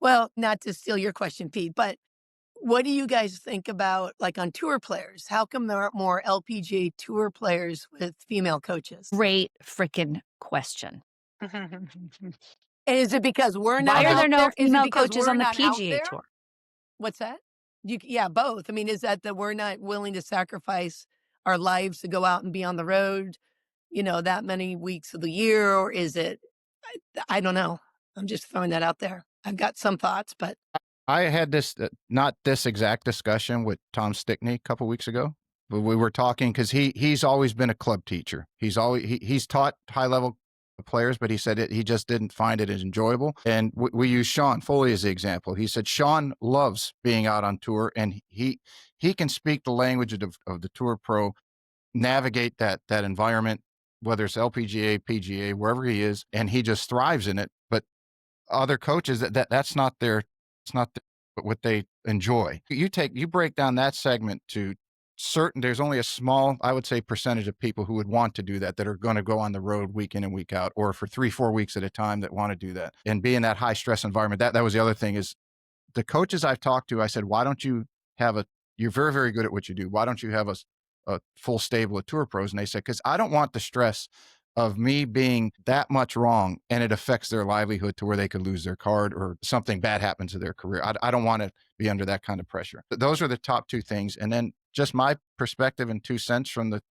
Well, not to steal your question, Pete, but what do you guys think about, like, on tour players? How come there aren't more LPGA tour players with female coaches? Great freaking question. And is it because we're Why not are out there no there? Is it female because coaches we're on the not out PGA there? Tour? What's that? Yeah, both. I mean, is that we're not willing to sacrifice our lives to go out and be on the road, that many weeks of the year, or is it I don't know. I'm just throwing that out there. I've got some thoughts, but I had this, not this exact discussion with Tom Stickney a couple weeks ago, but we were talking because he's always been a club teacher. He's taught high level players, but he said he just didn't find it as enjoyable. And we use Sean Foley as the example. He said Sean loves being out on tour, and he can speak the language of the tour pro, navigate that environment, whether it's LPGA, PGA, wherever he is, and he just thrives in it. But other coaches, that's not it's not what they enjoy. You break down that segment to certain, there's only a small, I would say, percentage of people who would want to do that are going to go on the road week in and week out, or for 3-4 weeks at a time, that want to do that and be in that high stress environment. That was the other thing, is the coaches I've talked to, I said, why don't you have you're very, very good at what you do. Why don't you have a full stable of tour pros? And they said, because I don't want the stress of me being that much wrong and it affects their livelihood to where they could lose their card or something bad happens to their career. I don't want to be under that kind of pressure. But those are the top two things. And then just my perspective and 2 cents from the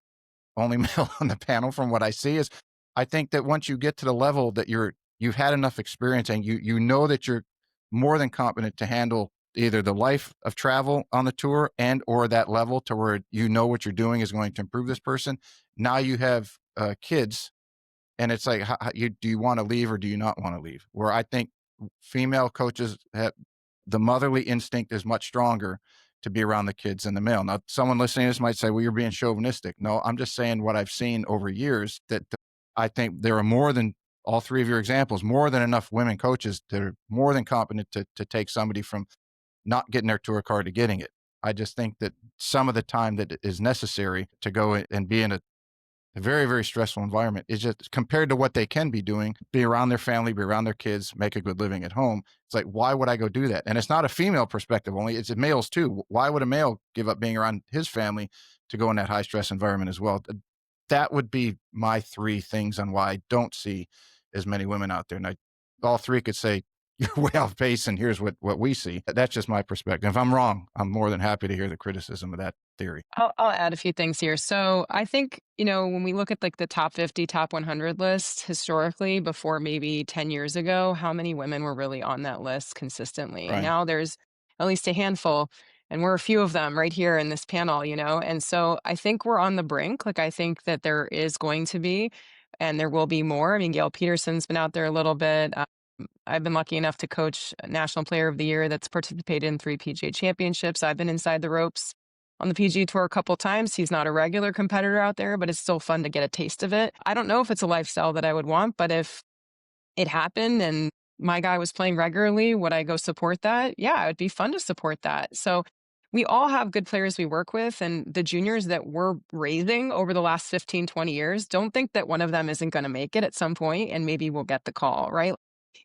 only male on the panel, from what I see, is I think that once you get to the level that you've had enough experience and you know that you're more than competent to handle either the life of travel on the tour and or that level to where you know what you're doing is going to improve this person. Now you have kids, and it's like, do you want to leave or do you not want to leave? Where I think female coaches have the motherly instinct is much stronger to be around the kids than the male. Now, someone listening to this might say, well, you're being chauvinistic. No, I'm just saying what I've seen over years, that I think there are more than all three of your examples, more than enough women coaches that are more than competent to take somebody from not getting their tour card to getting it. I just think that some of the time that is necessary to go and be in a very, very stressful environment is just compared to what they can be doing, be around their family, be around their kids, make a good living at home. It's like, why would I go do that? And it's not a female perspective only, it's males too. Why would a male give up being around his family to go in that high stress environment as well? That would be my three things on why I don't see as many women out there. And all three could say, you're way off base and here's what we see. That's just my perspective. If I'm wrong, I'm more than happy to hear the criticism of that theory. I'll add a few things here. So I think, when we look at like the top 50, top 100 list historically, before maybe 10 years ago, how many women were really on that list consistently? And Right. now there's at least a handful, and we're a few of them right here in this panel. And so I think we're on the brink. Like, I think that there is going to be, and there will be more. I mean, Gail Peterson's been out there a little bit. I've been lucky enough to coach National Player of the Year that's participated in 3 PGA championships. I've been inside the ropes on the PGA Tour a couple times. He's not a regular competitor out there, but it's still fun to get a taste of it. I don't know if it's a lifestyle that I would want, but if it happened and my guy was playing regularly, would I go support that? Yeah, it would be fun to support that. So we all have good players we work with, and the juniors that we're raising over the last 15, 20 years, don't think that one of them isn't going to make it at some point and maybe we'll get the call, right?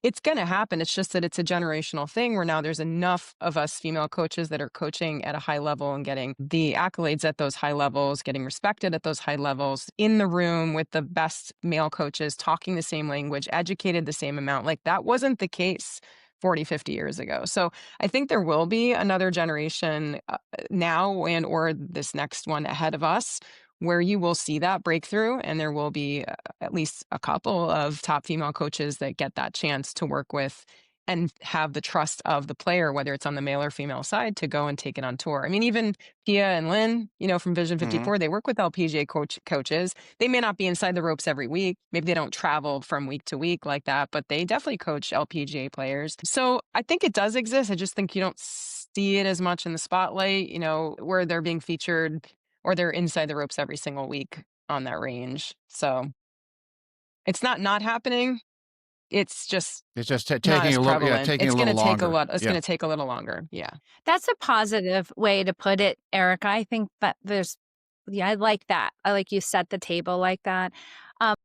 It's going to happen. It's just that it's a generational thing where now there's enough of us female coaches that are coaching at a high level and getting the accolades at those high levels, getting respected at those high levels, in the room with the best male coaches, talking the same language, educated the same amount. Like, that wasn't the case 40, 50 years ago. So I think there will be another generation now and or this next one ahead of us where you will see that breakthrough, and there will be at least a couple of top female coaches that get that chance to work with and have the trust of the player, whether it's on the male or female side, to go and take it on tour. I mean, even Pia and Lynn, from Vision Mm-hmm. 54, they work with LPGA coaches. They may not be inside the ropes every week. Maybe they don't travel from week to week like that, but they definitely coach LPGA players. So I think it does exist. I just think you don't see it as much in the spotlight, where they're being featured or they're inside the ropes every single week on that range. So it's not happening. It's just It's just not taking as a little, prevalent. taking It's a going little to take a longer. lot. It's Yeah. going to take a little longer. Yeah. That's a positive way to put it, Erika. I think that I like that. I like you set the table like that. Um,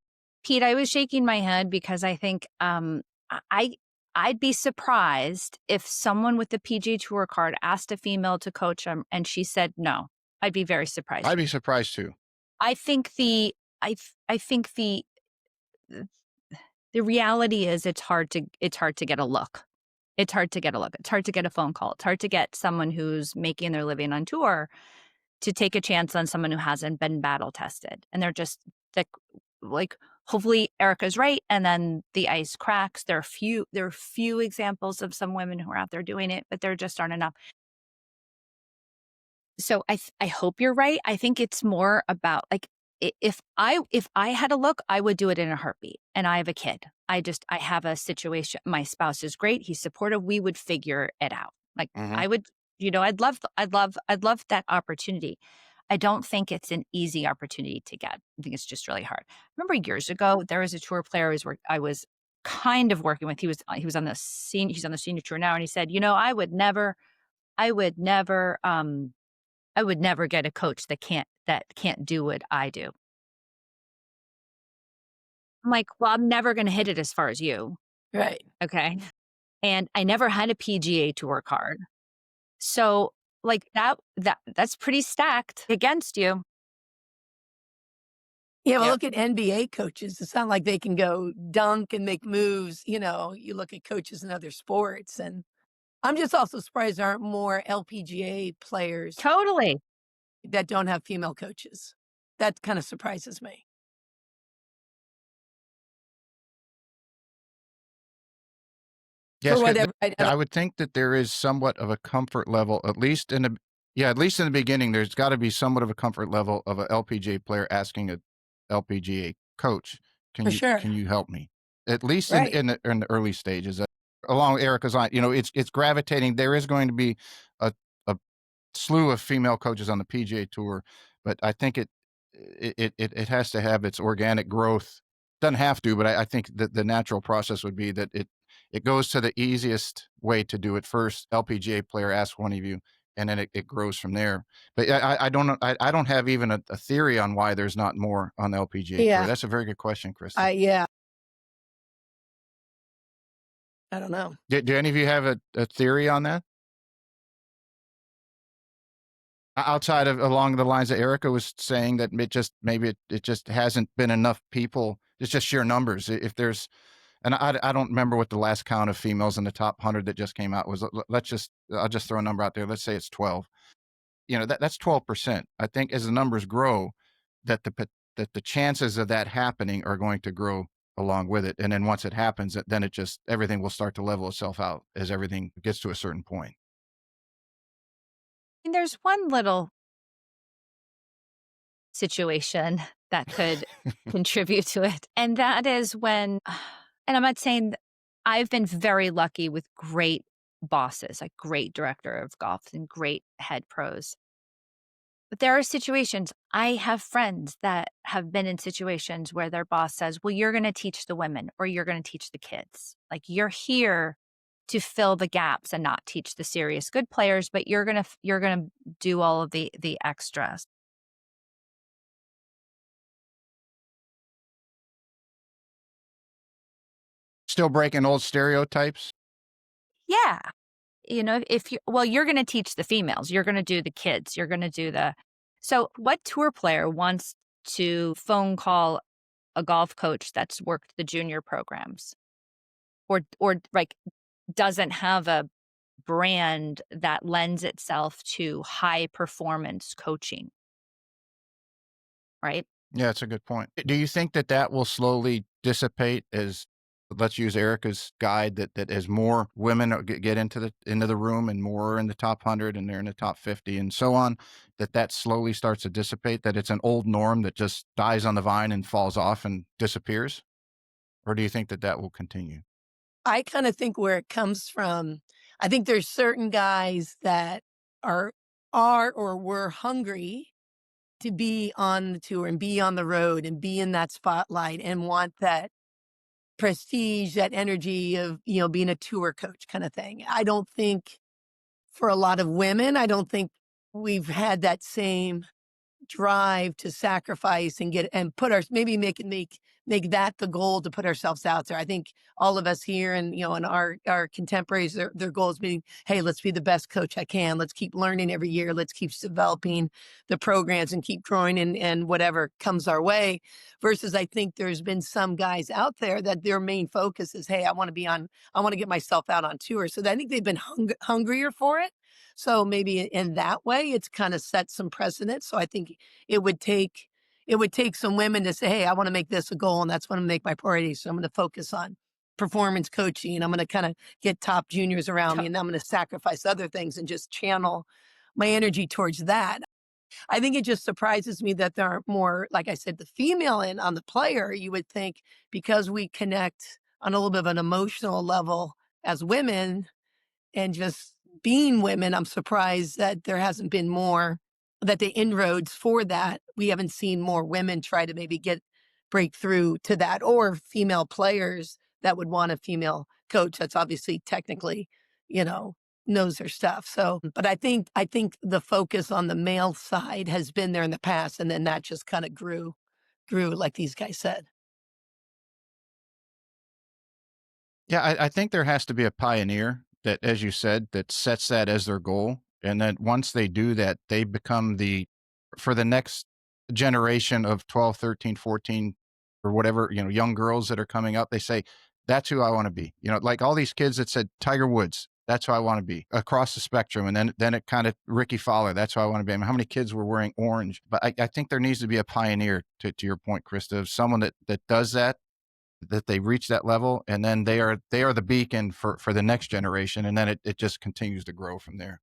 Pete, I was shaking my head because I think I I'd be surprised if someone with the PGA Tour card asked a female to coach them and she said no. I'd be very surprised. I'd be surprised too. I think the reality is it's hard to get a look. It's hard to get a look. It's hard to get a phone call. It's hard to get someone who's making their living on tour to take a chance on someone who hasn't been battle tested. And they're just like, hopefully Erika's right. And then the ice cracks. There are few examples of some women who are out there doing it, but there just aren't enough. So I hope you're right. I think it's more about like, if I had a look, I would do it in a heartbeat. And I have a kid. I have a situation. My spouse is great. He's supportive. We would figure it out. Like I would, I'd love that opportunity. I don't think it's an easy opportunity to get. I think it's just really hard. I remember years ago, there was a tour player I was kind of working with. He was on the he's on the senior tour now. And he said, I would never get a coach that can't do what I do. I'm like, well, I'm never going to hit it as far as you. Right. Okay. And I never had a PGA Tour card. So like that's pretty stacked against you. Yeah, well, look at NBA coaches. It's not like they can go dunk and make moves. You look at coaches in other sports, and I'm just also surprised there aren't more LPGA players Totally. that don't have female coaches. That kind of surprises me. Yes, For whatever, I would think that there is somewhat of a comfort level, at least in the beginning. There's got to be somewhat of a comfort level of an LPGA player asking a LPGA coach, For sure. Can you help me? At least Right. in the early stages, along Erika's line, it's gravitating. There is going to be a slew of female coaches on the PGA Tour, but I think it has to have its organic growth. Doesn't have to, but I think that the natural process would be that it goes to the easiest way to do it first. LPGA player asks one of you, and then it grows from there. But I don't know. I don't have even a theory on why there's not more on the LPGA Tour. That's a very good question, Krista. Yeah. I don't know. Do any of you have a theory on that? Outside of along the lines that Erika was saying, that it just hasn't been enough people. It's just sheer numbers. If there's, and I don't remember what the last count of females in the top 100 that just came out was. I'll just throw a number out there. Let's say it's 12. That's 12%. I think as the numbers grow, that the chances of that happening are going to grow along with it. And then once it happens, then everything will start to level itself out as everything gets to a certain point. And there's one little situation that could contribute to it. And that is when, and I'm not saying I've been very lucky with great bosses, like great director of golf and great head pros. But there are situations, I have friends that have been in situations where their boss says, well, you're going to teach the women or you're going to teach the kids. Like you're here to fill the gaps and not teach the serious good players, but you're going to do all of the extras. Still breaking old stereotypes? Yeah. You're going to teach the females, you're going to do the kids, you're going to do so what tour player wants to phone call a golf coach that's worked the junior programs or like doesn't have a brand that lends itself to high performance coaching? Right? Yeah, that's a good point. Do you think that will slowly dissipate as, let's use Erika's guide, that as more women get into the room and more in the top 100 and they're in the top 50 and so on, that slowly starts to dissipate, that it's an old norm that just dies on the vine and falls off and disappears? Or do you think that will continue? I kind of think where it comes from, I think there's certain guys that are or were hungry to be on the tour and be on the road and be in that spotlight and want that prestige, that energy of, being a tour coach kind of thing. I don't think for a lot of women, I don't think we've had that same drive to sacrifice and get and put our maybe make make that the goal to put ourselves out there. I think all of us here and, and our contemporaries, their goals being, hey, let's be the best coach I can. Let's keep learning every year. Let's keep developing the programs and keep growing and whatever comes our way. Versus I think there's been some guys out there that their main focus is, hey, I want to get myself out on tour. So I think they've been hungrier for it. So maybe in that way, it's kind of set some precedent. So I think it would take some women to say, hey, I want to make this a goal, and that's what I'm going to make my priority. So I'm going to focus on performance coaching, and I'm going to kind of get top juniors around me, and I'm going to sacrifice other things and just channel my energy towards that. I think it just surprises me that there aren't more, like I said, the female in on the player. You would think because we connect on a little bit of an emotional level as women and just being women, I'm surprised that there hasn't been more, that the inroads for that. We haven't seen more women try to maybe break through to that, or female players that would want a female coach that's obviously technically, knows their stuff. So, but I think the focus on the male side has been there in the past, and then that just kind of grew like these guys said. Yeah, I think there has to be a pioneer that, as you said, that sets that as their goal. And then once they do that, they become for the next generation of 12, 13, 14, or whatever, young girls that are coming up, they say, that's who I want to be. Like all these kids that said Tiger Woods, that's who I want to be across the spectrum. And then it kind of Ricky Fowler, that's who I want to be. I mean, how many kids were wearing orange? But I think there needs to be a pioneer, to your point, Krista, of someone that does that they reach that level, and then they are the beacon for the next generation, and then it just continues to grow from there.